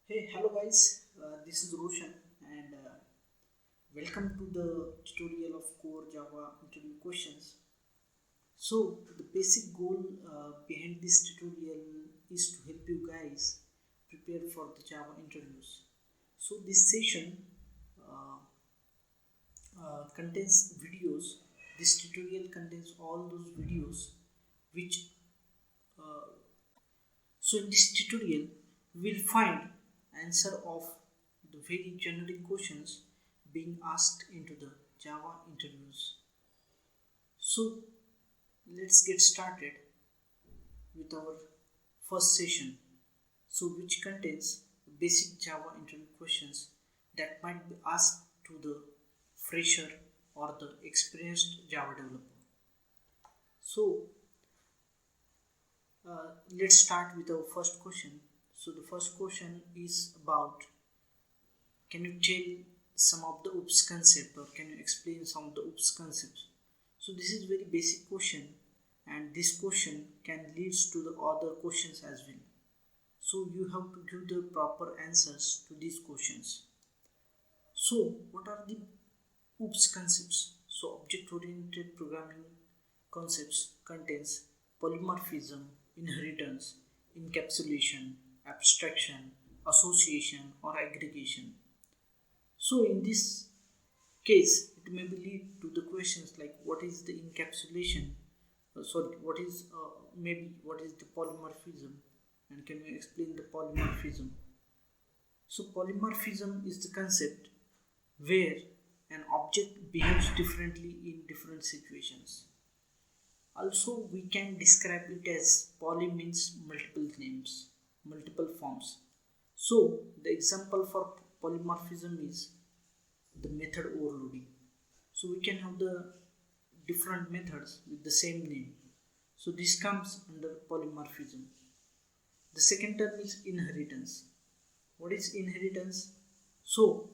Hey, hello guys, this is Roshan and welcome to the tutorial of core Java interview questions. So, the basic goal behind this tutorial is to help you guys prepare for the Java interviews. So, this session uh, contains videos. This tutorial contains all those videos which uh, So in this tutorial, we will find answer of the very generic questions being asked into the Java interviews. So let's get started with our first session. So which contains basic Java interview questions that might be asked to the fresher or the experienced Java developer. So let's start with our first question. So the first question is about, can you tell some of the OOPS concept or can you explain some of the OOPS concepts? So this is very basic question and this question can lead to the other questions as well. So you have to give the proper answers to these questions. So what are the OOPS concepts? So object oriented programming concepts contains polymorphism, inheritance, encapsulation, abstraction, association or aggregation. So in this case, it may lead to the questions like what is the encapsulation? What is maybe what is the polymorphism? And can you explain the polymorphism? So polymorphism is the concept where an object behaves differently in different situations. Also, we can describe it as poly means multiple names, multiple forms. So the example for polymorphism is the method overloading. So we can have the different methods with the same name. So this comes under polymorphism. The second term is inheritance. What is inheritance? So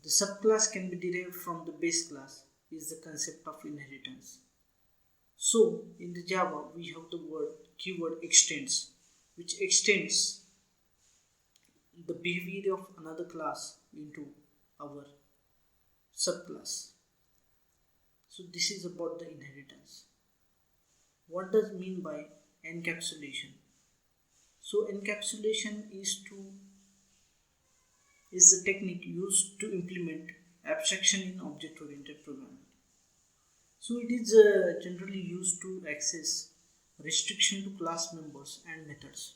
the subclass can be derived from the base class is the concept of inheritance. So in the Java we have the keyword extends, which extends the behavior of another class into our subclass. So this is about the inheritance. What does mean by encapsulation? So encapsulation is the technique used to implement abstraction in object oriented programming. So it is generally used to access restriction to class members and methods.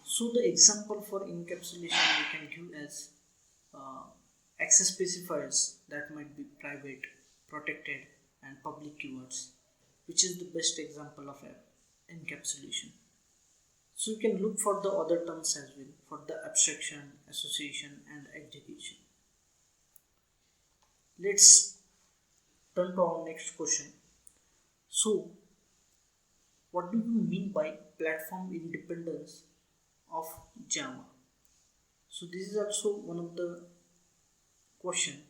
So the example for encapsulation we can give as uh, access specifiers that might be private, protected and public keywords, which is the best example of encapsulation. So you can look for the other terms as well for the abstraction, association and aggregation. Let's turn to our next question. So what do you mean by platform independence of Java? So this is also one of the question.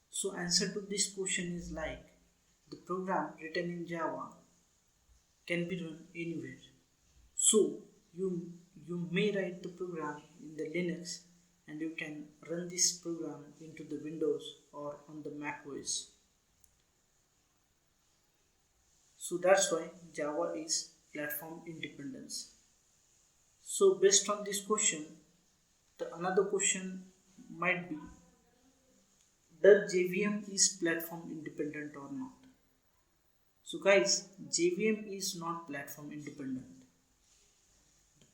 So answer to this question is like the program written in Java can be run anywhere. So you may write the program in the Linux and you can run this program into the Windows or on the Mac OS. So that's why Java is platform independence. So based on this question, the another question might be, does JVM is platform independent or not? So guys, JVM is not platform independent.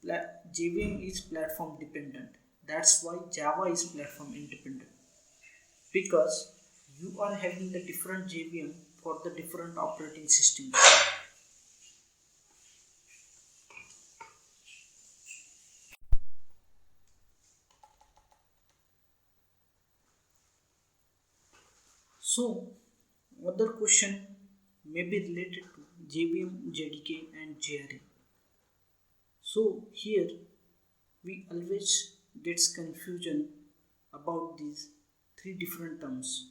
JVM is platform dependent. That's why Java is platform independent. Because you are having the different JVM for the different operating systems. So other question may be related to JVM, JDK and JRE. So here we always gets confusion about these three different terms.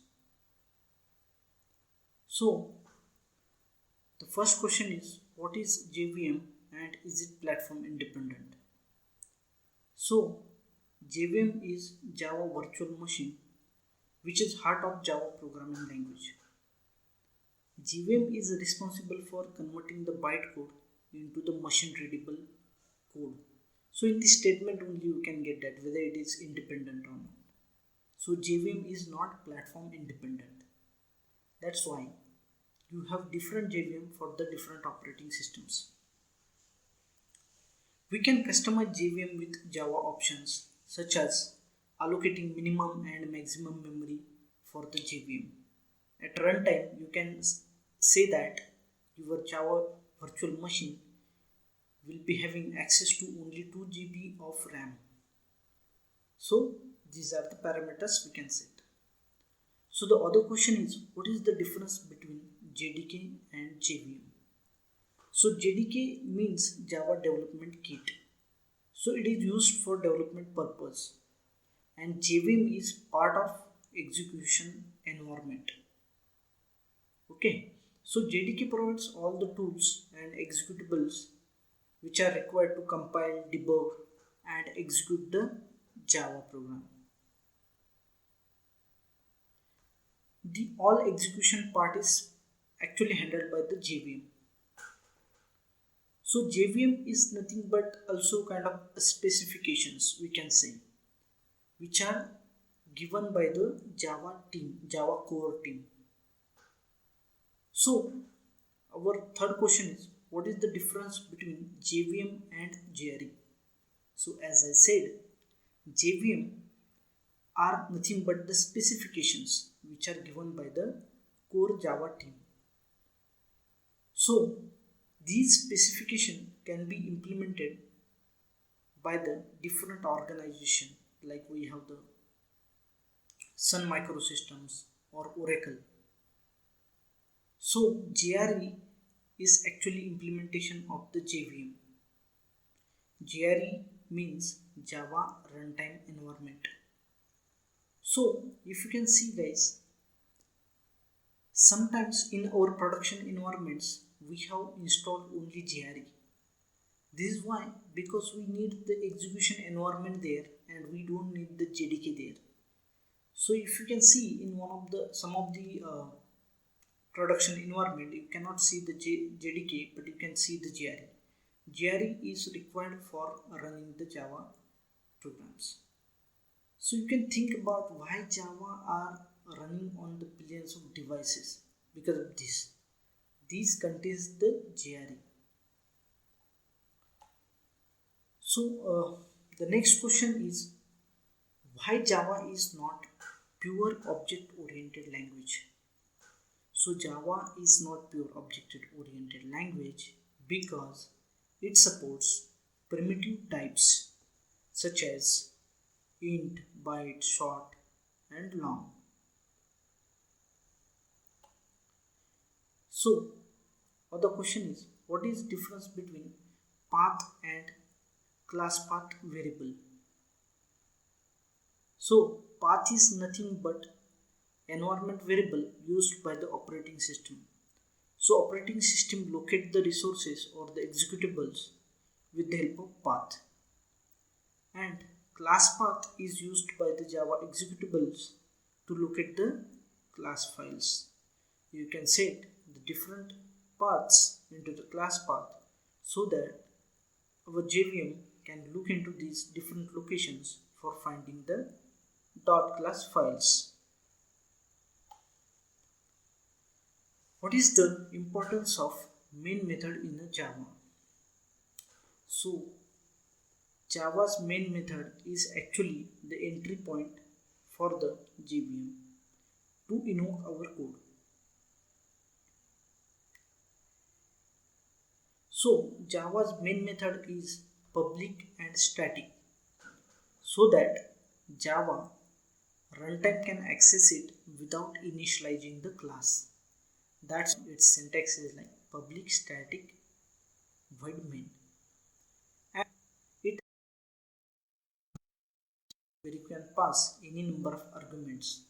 So the first question is, what is JVM and is it platform independent? So JVM is Java Virtual Machine, which is heart of Java programming language. JVM is responsible for converting the bytecode into the machine readable code. So in this statement only you can get that whether it is independent or not. So JVM is not platform independent. That's why you have different JVM for the different operating systems. We can customize JVM with Java options such as allocating minimum and maximum memory for the JVM. At runtime, you can say that your Java virtual machine will be having access to only 2 GB of RAM. So these are the parameters we can set. So the other question is, what is the difference between JDK and JVM? So JDK means Java Development Kit. So it is used for development purpose, and JVM is part of execution environment. Okay, so JDK provides all the tools and executables which are required to compile, debug, and execute the Java program. The all execution part is actually handled by the JVM. So JVM is nothing but also kind of specifications we can say, which are given by the Java team, Java core team. So our third question is, what is the difference between JVM and JRE? So as I said, JVM are nothing but the specifications which are given by the core Java team. So these specifications can be implemented by the different organization, like we have the Sun Microsystems or Oracle. So JRE is actually implementation of the JVM. JRE means Java Runtime Environment. So if you can see guys, sometimes in our production environments we have installed only JRE. This is why, because we need the execution environment there and we don't need the JDK there. So if you can see in some of the production environment, you cannot see the JDK, but you can see the JRE. JRE is required for running the Java programs. So you can think about why Java are running on the billions of devices, because of this. These contains the JRE. So the next question is, why Java is not pure object oriented language? So Java is not pure object oriented language because it supports primitive types such as int, byte, short, and long. So other question is, what is difference between path and class path variable? So path is nothing but environment variable used by the operating system. So operating system locate the resources or the executables with the help of path. And class path is used by the Java executables to locate the class files. You can set the different paths into the class path so that our JVM can look into these different locations for finding the .class files. What is the importance of main method in a Java? So Java's main method is actually the entry point for the JVM to invoke our code. So Java's main method is public and static, so that Java runtime can access it without initializing the class. That's its syntax is like public static void main, and it where you can pass any number of arguments.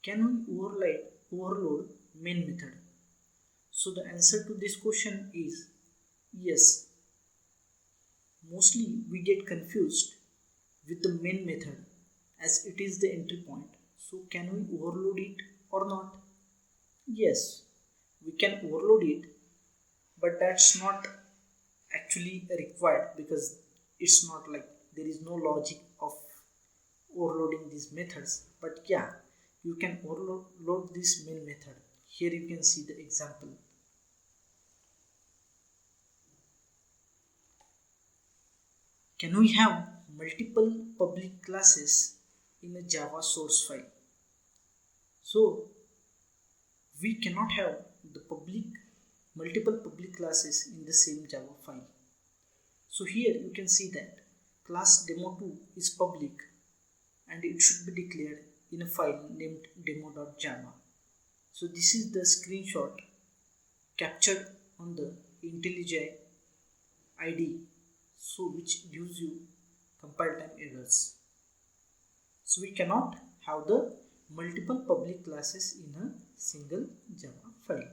Can we overload main method? So the answer to this question is yes. Mostly we get confused with the main method as it is the entry point. So can we overload it or not? Yes, we can overload it, but that's not actually required because it's not like there is no logic of overloading these methods. But yeah, you can overload this main method. Here you can see the example. Can we have multiple public classes in a Java source file? So we cannot have the multiple public classes in the same Java file. So here you can see that class demo2 is public and it should be declared in a file named demo.java. So this is the screenshot captured on the IntelliJ IDE, so which gives you compile time errors. So we cannot have the multiple public classes in a single Java file.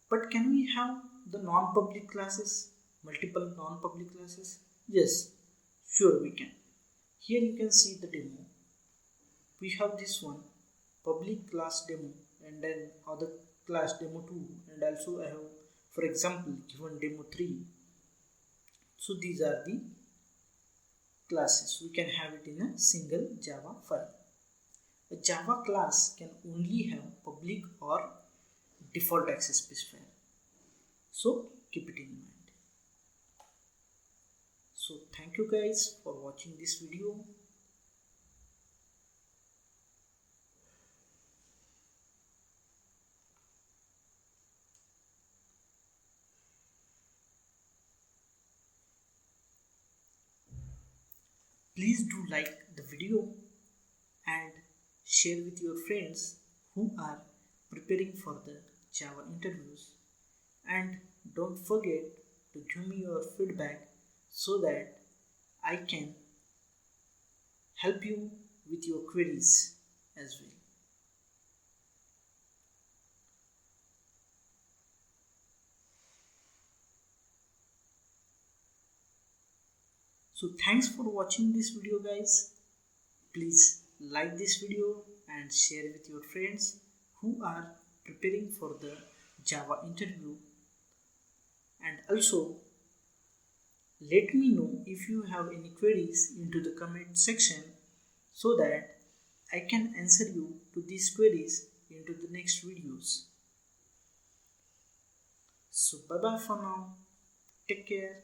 But can we have the non-public classes, multiple non-public classes? Yes, sure we can. Here you can see the demo. We have this one, public class demo, and then other class demo2, and also I have, for example, given demo3. So these are the classes. We can have it in a single Java file. A Java class can only have public or default access specifier. So keep it in mind. So thank you guys for watching this video. Please do like the video and share with your friends who are preparing for the Java interviews. And don't forget to give me your feedback so that I can help you with your queries as well. So thanks for watching this video guys. Please like this video and share with your friends who are preparing for the Java interview. And also let me know if you have any queries into the comment section so that I can answer you to these queries into the next videos. So bye bye for now. Take care.